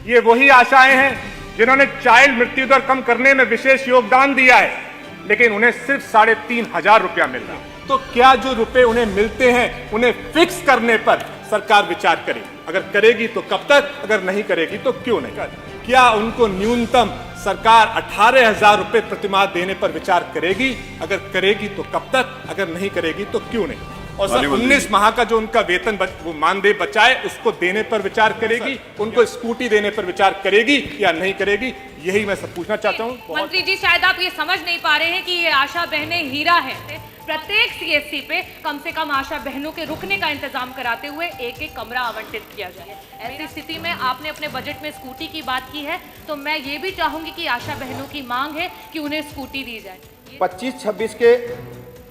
ये वही आशाएं हैं जिन्होंने चाइल्ड मृत्यु दर कम करने में विशेष योगदान दिया है, लेकिन उन्हें सिर्फ 3,500 रुपया मिल रहा है। तो क्या जो रुपए उन्हें मिलते हैं उन्हें फिक्स करने पर सरकार विचार करेगी? अगर करेगी तो कब तक, अगर नहीं करेगी तो क्यों नहीं? क्या उनको न्यूनतम सरकार 18,000 रुपए प्रतिमाह देने पर विचार करेगी? अगर करेगी तो कब तक, अगर नहीं करेगी तो क्यों नहीं? और सर 19 माह का जो उनका वेतन वो मानदेय बचाए उसको देने पर विचार करेगी, उनको स्कूटी देने पर विचार करेगी या नहीं करेगी? यही मैं सब पूछना चाहता हूँ। मंत्री जी, शायद आप ये समझ नहीं पा रहे हैं कि ये आशा बहनें हीरा है। प्रत्येक सीएससी पे कम से कम आशा बहनों के रुकने का इंतजाम कराते हुए एक एक कमरा आवंटित किया जाए। ऐसी स्थिति में आपने अपने बजट में स्कूटी की बात की है, तो मैं ये भी चाहूंगी कि आशा बहनों की मांग है कि उन्हें स्कूटी दी जाए। 25-26 के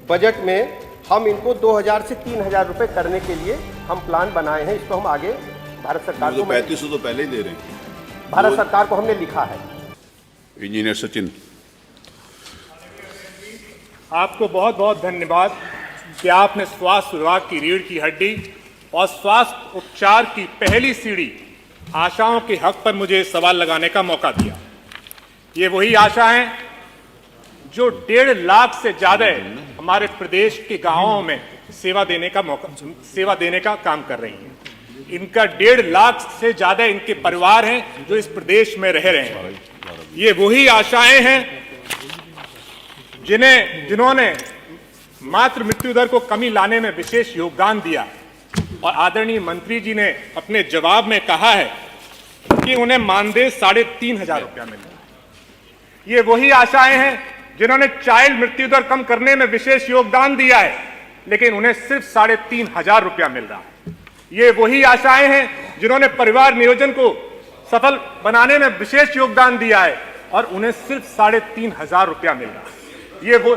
बजट में हम इनको 2,000 से 3,000 रुपए करने के लिए हम प्लान बनाए हैं। इसको हम आगे भारत सरकार को 3500 तो पहले ही दे रहे हैं। भारत सरकार को हमने लिखा है। इंजीनियर सचिन, आपको बहुत बहुत धन्यवाद कि आपने स्वास्थ्य विभाग की रीढ़ की हड्डी और स्वास्थ्य उपचार की पहली सीढ़ी आशाओं के हक पर मुझे सवाल लगाने का मौका दिया। ये वही आशा है जो 1.5 लाख से ज्यादा हमारे प्रदेश के गांवों में सेवा देने का काम कर रही हैं। इनका 1.5 लाख से ज्यादा इनके परिवार हैं जो इस प्रदेश में रह रहे हैं। ये वही आशाएं हैं जिन्होंने मातृ मृत्यु दर को कमी लाने में विशेष योगदान दिया। और आदरणीय मंत्री जी ने अपने जवाब में कहा है कि उन्हें मानदेय 3,500 रुपया मिल रहा है। ये वही आशाएं हैं जिन्होंने चाइल्ड मृत्यु दर कम करने में विशेष योगदान दिया है, लेकिन उन्हें सिर्फ 3,500 रुपया मिल रहा है। ये वही आशाएं हैं जिन्होंने परिवार नियोजन को सफल बनाने में विशेष योगदान दिया है और उन्हें सिर्फ 3,500 रुपया मिल रहा है। ये वो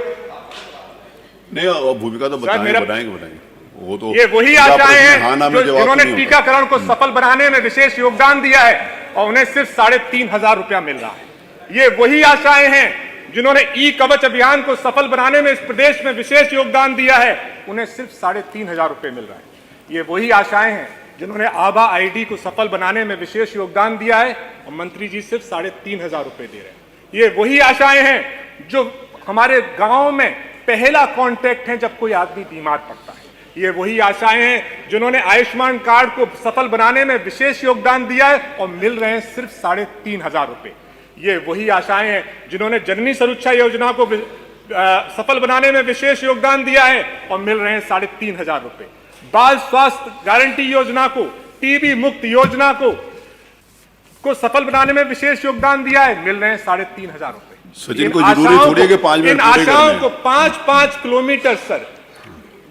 नहीं, भूमिका तो बताएंगे। वो तो ये वही आशाएं हैं जिन्होंने टीकाकरण को सफल बनाने में विशेष योगदान दिया है और उन्हें सिर्फ 3,500 रुपया मिल रहा है। ये वही आशाएं हैं जिन्होंने ई कवच अभियान को सफल बनाने में इस प्रदेश में विशेष योगदान दिया है, उन्हें सिर्फ 3,500 रुपए मिल रहा है। ये वही आशाएं हैं जिन्होंने आभा आईडी को सफल बनाने में विशेष योगदान दिया है और मंत्री जी सिर्फ 3,500 रुपए दे रहे हैं। ये वही आशाएं हैं जो हमारे गांव में पहला कांटेक्ट है जब कोई आदमी बीमार पड़ता है। ये वही आशाएं हैं जिन्होंने आयुष्मान कार्ड को सफल बनाने में विशेष योगदान दिया है और मिल रहे हैं सिर्फ 3,500 रुपए। ये वही आशाएं हैं जिन्होंने जननी सुरक्षा योजना को सफल बनाने में विशेष योगदान दिया है और मिल रहे हैं 3,500 रुपए। बाल स्वास्थ्य गारंटी योजना को, टीबी मुक्त योजना को सफल बनाने में विशेष योगदान दिया है, मिल रहे हैं 3,500 रुपए। सचिन को जरूरी थोड़ी है कि 5 मिनट इन आशाओं को 5-5 किलोमीटर सर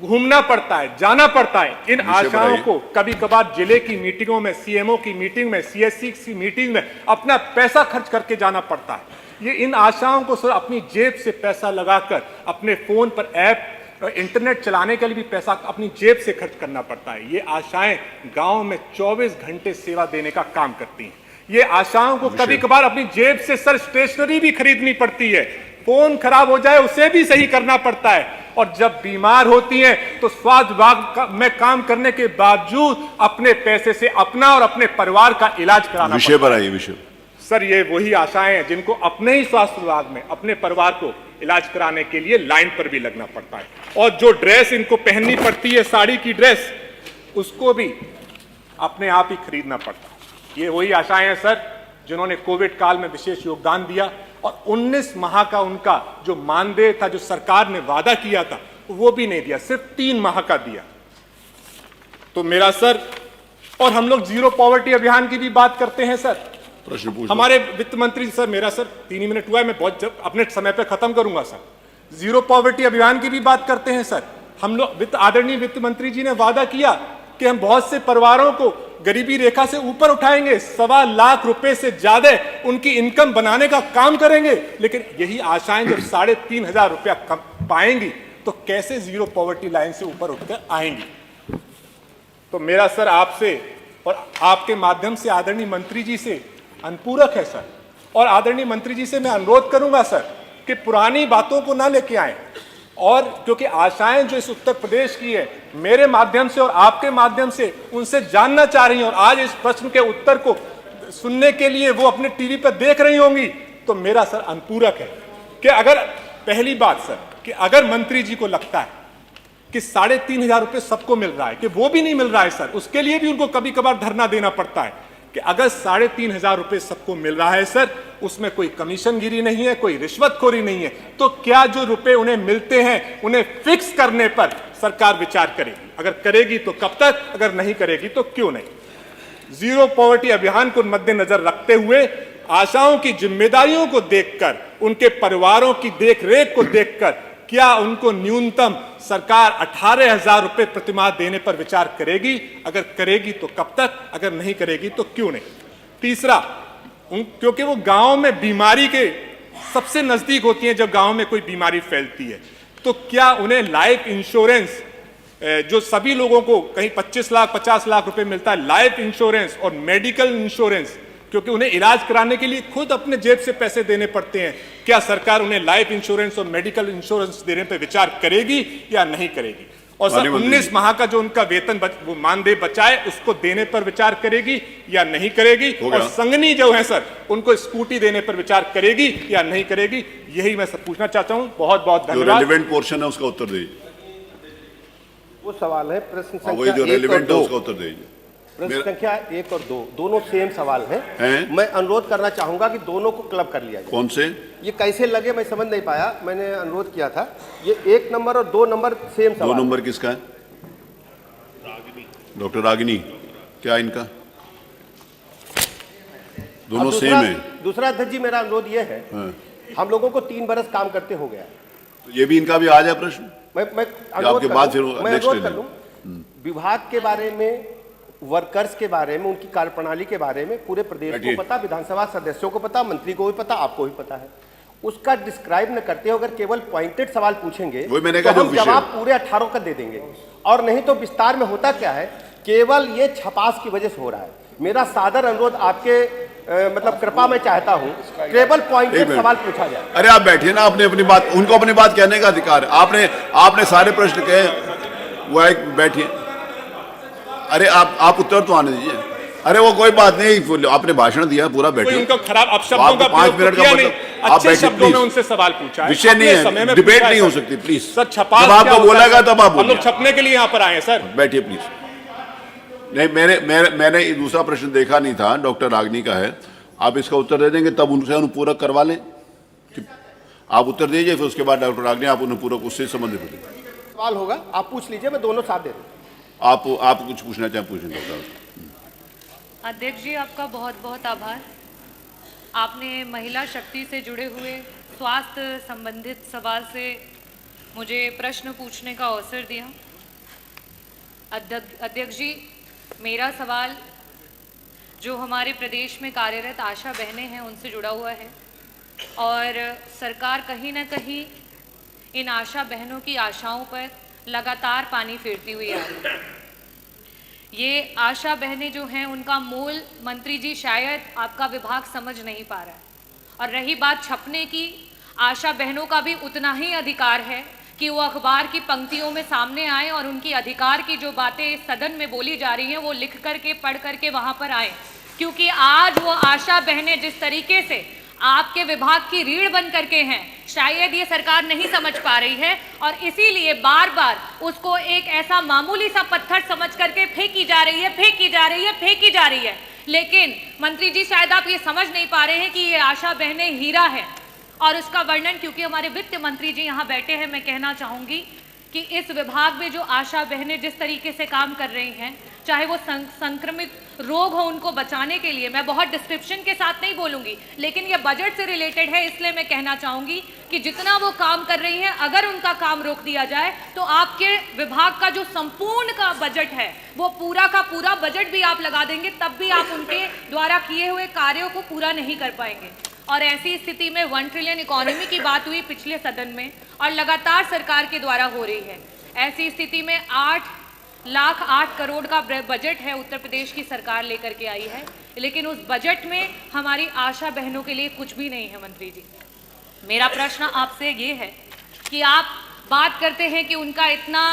घूमना पड़ता है, जाना पड़ता है। इन आशाओं को कभी कभार जिले की मीटिंगों में, सीएमओ की मीटिंग में, सीएससी की मीटिंग में अपना पैसा खर्च करके जाना पड़ता है। ये इन आशाओं को सर अपनी जेब से पैसा लगाकर अपने फोन पर ऐप इंटरनेट चलाने के लिए भी पैसा अपनी जेब से खर्च करना पड़ता है। ये आशाएं गांव में 24 घंटे सेवा देने का काम करती हैं। ये आशाओं को कभी कभार अपनी जेब से सर स्टेशनरी भी खरीदनी पड़ती है, फोन खराब हो जाए उसे भी सही करना पड़ता है, और जब बीमार होती हैं तो स्वास्थ्य विभाग में काम करने के बावजूद अपने पैसे से अपना और अपने परिवार का इलाज कराना विषय पर आइए। विषय सर, ये वही आशाएं हैं जिनको अपने ही स्वास्थ्य विभाग में अपने परिवार को इलाज कराने के लिए लाइन पर भी लगना पड़ता है, और जो ड्रेस इनको पहननी पड़ती है, साड़ी की ड्रेस, उसको भी अपने आप ही खरीदना पड़ता है। ये वही आशाएं हैं सर जिन्होंने कोविड काल में विशेष योगदान दिया और 19 माह का उनका जो मानदेय था, जो सरकार ने वादा किया था, वो भी नहीं दिया, सिर्फ 3 माह का दिया। तो मेरा सर, और हम लोग जीरो पॉवर्टी अभियान की भी बात करते हैं सर। प्रश्न पूछ हमारे वित्त मंत्री सर, मेरा सर 3 ही मिनट हुआ है, मैं बहुत अपने समय पे खत्म करूंगा सर। जीरो पॉवर्टी अभियान की भी बात करते हैं सर। हम लोग आदरणीय वित्त मंत्री जी ने वादा किया कि हम बहुत से परिवारों को गरीबी रेखा से ऊपर उठाएंगे, 1.25 लाख रुपए से ज्यादा उनकी इनकम बनाने का काम करेंगे। लेकिन यही आशाएं जब 3,500 रुपया कम पाएंगी तो कैसे जीरो पॉवर्टी लाइन से ऊपर उठकर आएंगी? तो मेरा सर आपसे और आपके माध्यम से आदरणीय मंत्री जी से अनुपूरक है सर, और आदरणीय मंत्री जी से मैं अनुरोध करूंगा सर कि पुरानी बातों को ना लेके आए, और क्योंकि आशाएं जो इस उत्तर प्रदेश की है, मेरे माध्यम से और आपके माध्यम से उनसे जानना चाह रही हैं, और आज इस प्रश्न के उत्तर को सुनने के लिए वो अपने टीवी पर देख रही होंगी, तो मेरा सर अनुपूरक है कि अगर पहली बात सर कि अगर मंत्री जी को लगता है कि 3,500 रुपए सबको मिल रहा है, कि वो भी नहीं मिल रहा है सर, उसके लिए भी उनको कभी कभार धरना देना पड़ता है कि अगर 3,500 रुपए सबको मिल रहा है सर, उसमें कोई कमीशनगिरी नहीं है, कोई रिश्वतखोरी नहीं है, तो क्या जो रुपए उन्हें मिलते हैं उन्हें फिक्स करने पर सरकार विचार करेगी? अगर करेगी तो कब तक, अगर नहीं करेगी तो क्यों नहीं? जीरो पॉवर्टी अभियान को मद्देनजर रखते हुए आशाओं की जिम्मेदारियों को देखकर, उनके परिवारों की देखरेख को देखकर, क्या उनको न्यूनतम सरकार 18,000 रुपए प्रतिमाह देने पर विचार करेगी? अगर करेगी तो कब तक, अगर नहीं करेगी तो क्यों नहीं? तीसरा, क्योंकि वो गांव में बीमारी के सबसे नजदीक होती हैं, जब गांव में कोई बीमारी फैलती है, तो क्या उन्हें लाइफ इंश्योरेंस जो सभी लोगों को कहीं 25 लाख 50 लाख रुपए मिलता है, लाइफ इंश्योरेंस और मेडिकल इंश्योरेंस, क्योंकि उन्हें इलाज कराने के लिए खुद अपने जेब से पैसे देने पड़ते हैं, क्या सरकार उन्हें लाइफ इंश्योरेंस और मेडिकल इंश्योरेंस देने पर विचार करेगी या नहीं करेगी? और सर 19 माह का जो उनका वेतन वो मानदेय बचाए उसको देने पर विचार करेगी या नहीं करेगी? और संगनी जो है सर, उनको स्कूटी देने पर विचार करेगी या नहीं करेगी? यही मैं सब पूछना चाहता हूं। बहुत बहुत धन्यवाद। रेलेवेंट पोर्शन है उसका उत्तर दीजिए। वो सवाल है प्रश्न वही संख्या जो 1 और रेलेवेंट है 2। उसका उत्तर दीजिए। प्रश्न संख्या 1 और 2 दोनों सेम सवाल हैं। मैं अनुरोध करना चाहूंगा कि दोनों को क्लब कर लिया जाए। कौन से? ये कैसे लगे मैं समझ नहीं पाया, मैंने अनुरोध किया था। ये 1 नंबर और 2 नंबर सेम सवाल। 2 नंबर किसका है? डॉक्टर रागिनी, क्या इनका? दोनों सेम है। दूसरा अध्यक्ष जी, मेरा अनुरोध ये है, हम लोगों को 3 बरस काम करते हो गया, तो ये भी इनका भी आ जाए प्रश्न। मैं अनुरोध कर लूं विभाग के बारे में, वर्कर्स के बारे में, उनकी कार्यप्रणाली के बारे में पूरे प्रदेश को पता, विधानसभा सदस्यों को पता, मंत्री को भी पता, आपको भी पता है। उसका डिस्क्राइब न करते हो, अगर केवल पॉइंटेड सवाल पूछेंगे तो हम जवाब पूरे 18 का दे देंगे, और नहीं तो विस्तार में होता क्या है, केवल ये छपास की वजह से हो रहा है। मेरा सादर अनुरोध आपके मतलब कृपा मैं चाहता हूं, केवल पॉइंटेड सवाल पूछा जाए। अरे आप बैठिए ना, आपने अपनी बात, उनको अपनी बात कहने का अधिकार है। आपने सारे प्रश्न कहे, वो एक बैठिए। अरे आप उत्तर तो आने दीजिए। अरे वो कोई बात नहीं, आपने भाषण दिया पूरा, बैठिए। उनको खराब अपशब्दों का 5 मिनट का मतलब, आप अच्छे शब्दों में उनसे सवाल पूछा है, विषय नहीं है, डिबेट नहीं हो सकती प्लीज। सर छपास जब आपको बोलेगा तब आप हम लोग छपने के लिए यहाँ पर आए हैं सर। बैठिए प्लीज। नहीं, मैंने दूसरा प्रश्न देखा नहीं था, डॉक्टर रागिनी का है। आप इसका उत्तर दे देंगे तब उनसे अनुपूरक करवा लें। आप उत्तर दीजिए, फिर उसके बाद डॉक्टर रागिनी आप अनुपूरक उससे संबंधित सवाल होगा, आप पूछ लीजिए, मैं दोनों साथ दे दूँ। आप कुछ पूछना चाहें पूछें डॉक्टर। अध्यक्ष जी, आपका बहुत बहुत आभार। आपने महिला शक्ति से जुड़े हुए स्वास्थ्य संबंधित सवाल से मुझे प्रश्न पूछने का अवसर दिया। अध्यक्ष जी, मेरा सवाल जो हमारे प्रदेश में कार्यरत आशा बहनें हैं उनसे जुड़ा हुआ है, और सरकार कहीं ना कहीं इन आशा बहनों की आशाओं पर लगातार पानी फेरती हुई आ रही है। ये आशा बहनें जो हैं उनका मूल मंत्री जी शायद आपका विभाग समझ नहीं पा रहा है। और रही बात छपने की, आशा बहनों का भी उतना ही अधिकार है कि वो अखबार की पंक्तियों में सामने आए और उनकी अधिकार की जो बातें सदन में बोली जा रही हैं वो लिख करके पढ़ करके वहाँ पर आए, क्योंकि आज वो आशा बहनें जिस तरीके से आपके विभाग की रीढ़ बन करके हैं, शायद ये सरकार नहीं समझ पा रही है, और इसीलिए बार बार उसको एक ऐसा मामूली सा पत्थर समझ करके फेंकी जा रही है, फेंकी जा रही है, फेंकी जा रही है। लेकिन मंत्री जी, शायद आप ये समझ नहीं पा रहे हैं कि ये आशा बहनें हीरा है, और उसका वर्णन, क्योंकि हमारे वित्त मंत्री जी यहाँ बैठे हैं, मैं कहना चाहूंगी कि इस विभाग में जो आशा बहनें जिस तरीके से काम कर रही हैं, चाहे वो संक्रमित रोग हो उनको बचाने के लिए, मैं बहुत डिस्क्रिप्शन के साथ नहीं बोलूंगी, लेकिन ये बजट से रिलेटेड है, इसलिए मैं कहना चाहूंगी कि जितना वो काम कर रही हैं, अगर उनका काम रोक दिया जाए तो आपके विभाग का जो संपूर्ण का बजट है वो पूरा का पूरा बजट भी आप लगा देंगे, तब भी आप उनके द्वारा किए हुए कार्यों को पूरा नहीं कर पाएंगे। और ऐसी स्थिति में 1 ट्रिलियन इकोनॉमी की बात हुई पिछले सदन में, और लगातार सरकार के द्वारा हो रही है। ऐसी स्थिति में 8,08 करोड़ का बजट है उत्तर प्रदेश की सरकार लेकर के आई है, लेकिन उस बजट में हमारी आशा बहनों के लिए कुछ भी नहीं है। मंत्री जी, मेरा प्रश्न आपसे ये है कि आप बात करते हैं कि उनका इतना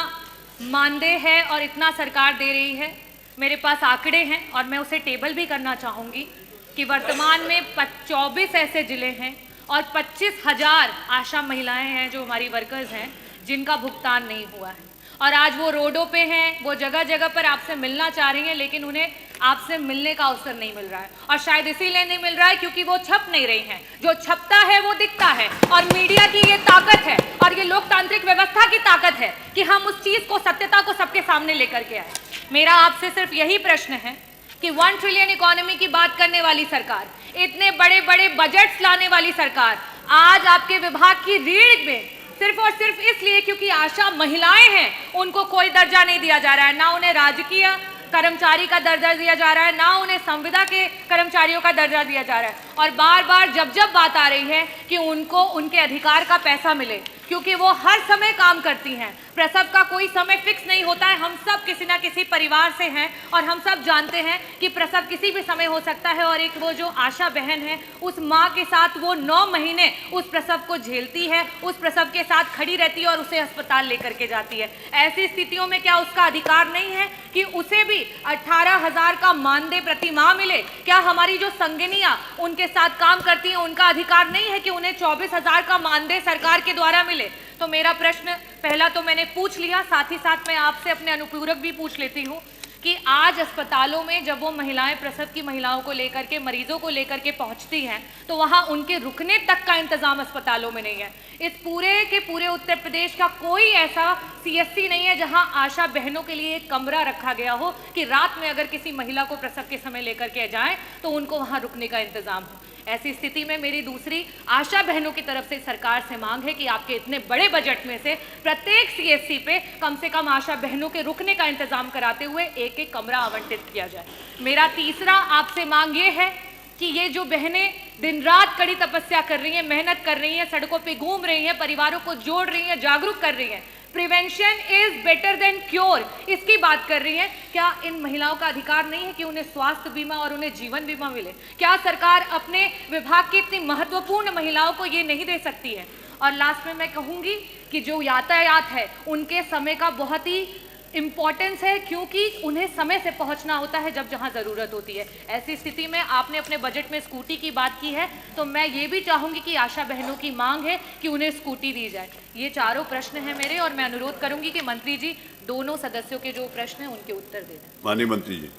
मानदेय है और इतना सरकार दे रही है। मेरे पास आंकड़े हैं और मैं उसे टेबल भी करना चाहूँगी कि वर्तमान में 24 ऐसे जिले हैं और 25,000 आशा महिलाएं हैं जो हमारी वर्कर्स हैं जिनका भुगतान नहीं हुआ है, और आज वो रोडों पे हैं, वो जगह जगह पर आपसे मिलना चाह रही हैं, लेकिन उन्हें आपसे मिलने का अवसर नहीं मिल रहा है। और शायद इसीलिए नहीं मिल रहा है क्योंकि वो छप नहीं रही हैं। जो छपता है वो दिखता है, और मीडिया की ये ताकत है और ये लोकतांत्रिक व्यवस्था की ताकत है कि हम उस चीज को, सत्यता को सबके सामने लेकर के आए। मेरा आपसे सिर्फ यही प्रश्न है कि 1 ट्रिलियन इकोनॉमी की बात करने वाली सरकार, इतने बड़े बड़े बजट्स लाने वाली सरकार, आज आपके विभाग की रीढ़ में सिर्फ और सिर्फ इसलिए क्योंकि आशा महिलाएं हैं उनको कोई दर्जा नहीं दिया जा रहा है, ना उन्हें राजकीय कर्मचारी का दर्जा दिया जा रहा है, ना उन्हें संविदा के कर्मचारियों का दर्जा दिया जा रहा है। और बार बार जब बात आ रही है कि उनको उनके अधिकार का पैसा मिले, क्योंकि वो हर समय काम करती हैं, प्रसव का कोई समय फिक्स नहीं होता है। हम सब किसी ना किसी परिवार से हैं और हम सब जानते हैं कि प्रसव किसी भी समय हो सकता है, और एक वो जो आशा बहन है उस माँ के साथ वो 9 महीने उस प्रसव को झेलती है, उस प्रसव के साथ खड़ी रहती है और उसे अस्पताल लेकर के जाती है। ऐसी स्थितियों में क्या उसका अधिकार नहीं है कि उसे भी 18,000 का मानदेय प्रति माह मिले? क्या हमारी जो संगिनियां उनके साथ काम करती हैं उनका अधिकार नहीं है कि उन्हें 24,000 का मानदेय सरकार के द्वारा मिले? तो मेरा प्रश्न पहला तो मैंने पूछ लिया, साथ ही साथ मैं आपसे अपने अनुपूरक भी पूछ लेती हूँ कि आज अस्पतालों में जब वो महिलाएं प्रसव की महिलाओं को लेकर के, मरीजों को लेकर के पहुंचती हैं, तो वहां उनके रुकने तक का इंतजाम अस्पतालों में नहीं है। इस पूरे के पूरे उत्तर प्रदेश का कोई ऐसा CSC नहीं है जहां आशा बहनों के लिए एक कमरा रखा गया हो कि रात में अगर किसी महिला को प्रसव के समय लेकर के जाएं तो उनको वहां रुकने का इंतजाम हो। ऐसी स्थिति में मेरी दूसरी आशा बहनों की तरफ से सरकार से मांग है कि आपके इतने बड़े बजट में से प्रत्येक CSC पे कम से कम आशा बहनों के रुकने का इंतजाम कराते हुए एक कमरा आवंटित किया जाए। मेरा तीसरा आपसे मांग ये है कि ये जो बहनें दिन रात कड़ी तपस्या कर रही हैं, मेहनत कर रही हैं, सड़कों पे घूम रही हैं, परिवारों को जोड़ रही हैं, जागरूक कर रही हैं, prevention is better than cure, इसकी बात कर रही हैं, क्या इन महिलाओं का अधिकार नहीं है कि उन्हें स्वास्थ्य बीमा और उन्हें जीवन बीमा मिले? क्या सरकार अपने विभाग की इतनी महत्वपूर्ण महिलाओं को ये नहीं दे सकती है? और लास्ट में मैं कहूंगी कि जो यातायात है उनके समय का बहुत ही इंपॉर्टेंस है, क्योंकि उन्हें समय से पहुंचना होता है जब जहां जरूरत होती है। ऐसी स्थिति में आपने अपने बजट में स्कूटी की बात की है, तो मैं ये भी चाहूंगी कि आशा बहनों की मांग है कि उन्हें स्कूटी दी जाए। ये चारों प्रश्न हैं मेरे, और मैं अनुरोध करूंगी कि मंत्री जी दोनों सदस्यों के जो प्रश्न हैं उनके उत्तर दे दें। माननीय मंत्री जी।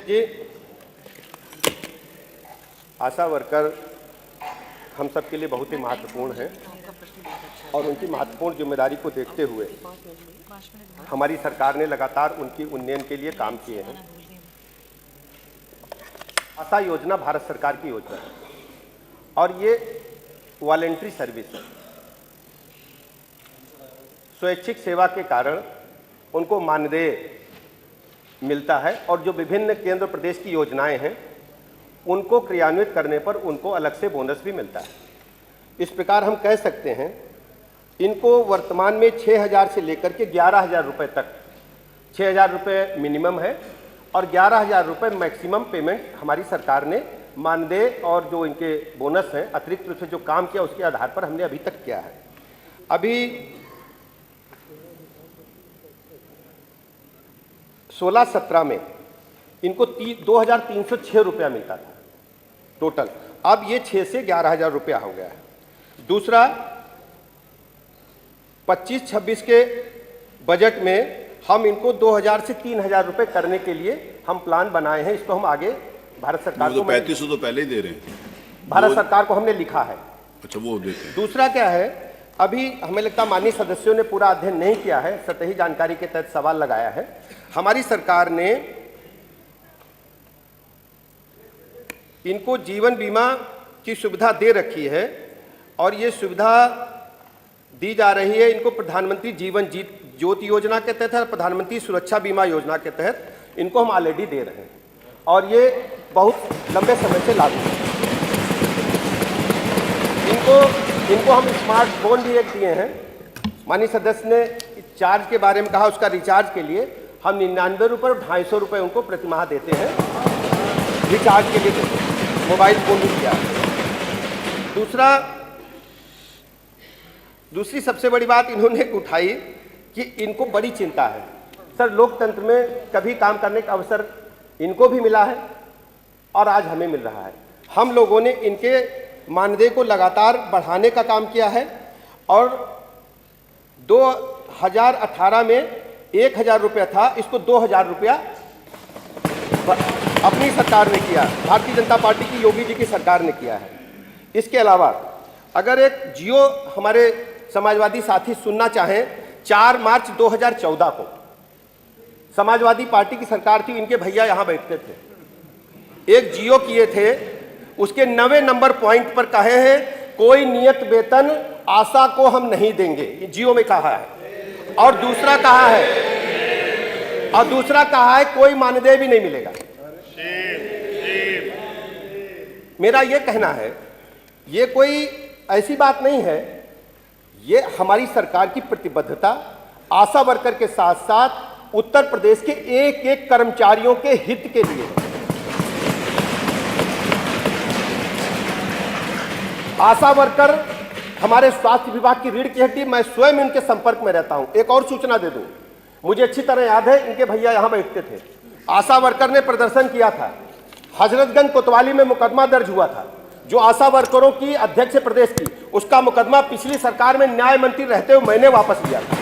ये आशा वर्कर हम सबके लिए बहुत ही महत्वपूर्ण है, और उनकी महत्वपूर्ण जिम्मेदारी को देखते हुए हमारी सरकार ने लगातार उनकी उन्नयन के लिए काम किए हैं। आशा योजना भारत सरकार की योजना है और ये वॉलंटरी सर्विस है। स्वैच्छिक सेवा के कारण उनको मानदेय मिलता है, और जो विभिन्न केंद्र प्रदेश की योजनाएं हैं उनको क्रियान्वित करने पर उनको अलग से बोनस भी मिलता है। इस प्रकार हम कह सकते हैं इनको वर्तमान में 6,000 से लेकर के 11,000 रुपये तक, 6,000 रुपये मिनिमम है और 11,000 रुपये मैक्सिमम पेमेंट हमारी सरकार ने मानदेय और जो इनके बोनस हैं अतिरिक्त रूप से जो काम किया उसके आधार पर हमने अभी तक किया है। अभी 16-17 में इनको 2,306 रुपया मिलता था टोटल, अब ये 6 से 11,000 रुपया हो गया है। दूसरा 25-26 के बजट में हम इनको 2,000 से 3,000 रुपए करने के लिए हम प्लान बनाए हैं। इसको हम आगे भारत सरकार को 3500 तो पहले ही दे रहे हैं, भारत सरकार को हमने लिखा है। अच्छा, वो देते हैं। दूसरा क्या है, अभी हमें लगता है माननीय सदस्यों ने पूरा अध्ययन नहीं किया है, सतही जानकारी के तहत सवाल लगाया है। हमारी सरकार ने इनको जीवन बीमा की सुविधा दे रखी है, और ये सुविधा दी जा रही है इनको प्रधानमंत्री जीवन ज्योति योजना के तहत, प्रधानमंत्री सुरक्षा बीमा योजना के तहत इनको हम ऑलरेडी दे रहे हैं, और ये बहुत लंबे समय से लागू है। इनको हम स्मार्टफोन भी एक दिए हैं। माननीय सदस्य ने चार्ज के बारे में कहा, उसका रिचार्ज के लिए हम 99 रुपये और 250 रुपये उनको प्रतिमाह देते हैं, रिचार्ज के लिए देते हैं, मोबाइल फोन भी दिया है। दूसरी सबसे बड़ी बात इन्होंने उठाई कि इनको बड़ी चिंता है। सर, लोकतंत्र में कभी काम करने का अवसर इनको भी मिला है, और आज हमें मिल रहा है। हम लोगों ने इनके मानदेय को लगातार बढ़ाने का काम किया है और 2018 में 1000 रुपया था, इसको 2000 रुपया अपनी सरकार ने किया, भारतीय जनता पार्टी की योगी जी की सरकार ने किया है। इसके अलावा अगर एक जियो हमारे समाजवादी साथी सुनना चाहें, 4 मार्च 2014 को समाजवादी पार्टी की सरकार थी, इनके भैया यहां बैठते थे, एक जियो किए थे, उसके 9वें नंबर पॉइंट पर कहे हैं कोई नियत वेतन आशा को हम नहीं देंगे, ये जियो में कहा है। और दूसरा कहा है कोई मानदेय भी नहीं मिलेगा। मेरा ये कहना है, ये कोई ऐसी बात नहीं है, ये हमारी सरकार की प्रतिबद्धता आशा वर्कर के साथ साथ उत्तर प्रदेश के एक एक कर्मचारियों के हित के लिए। आशा वर्कर हमारे स्वास्थ्य विभाग की रीढ़ की हड्डी, मैं स्वयं इनके संपर्क में रहता हूं। एक और सूचना दे दूं, मुझे अच्छी तरह याद है, इनके भैया यहां बैठते थे, आशा वर्कर ने प्रदर्शन किया था, हजरतगंज कोतवाली में मुकदमा दर्ज हुआ था, जो आशा वर्करों की अध्यक्ष प्रदेश की, उसका मुकदमा पिछली सरकार में न्याय मंत्री रहते हुए मैंने वापस लिया था।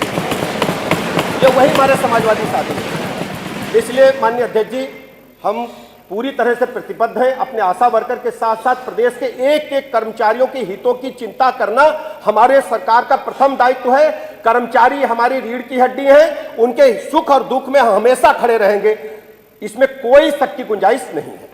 ये वही हमारे समाजवादी साथी हैं। इसलिए माननीय अध्यक्ष जी, हम पूरी तरह से प्रतिबद्ध हैं, अपने आशा वर्कर के साथ साथ प्रदेश के एक एक कर्मचारियों के हितों की चिंता करना हमारे सरकार का प्रथम दायित्व है। कर्मचारी हमारी रीढ़ की हड्डी हैं, उनके सुख और दुख में हम हमेशा खड़े रहेंगे, इसमें कोई शक की गुंजाइश नहीं है।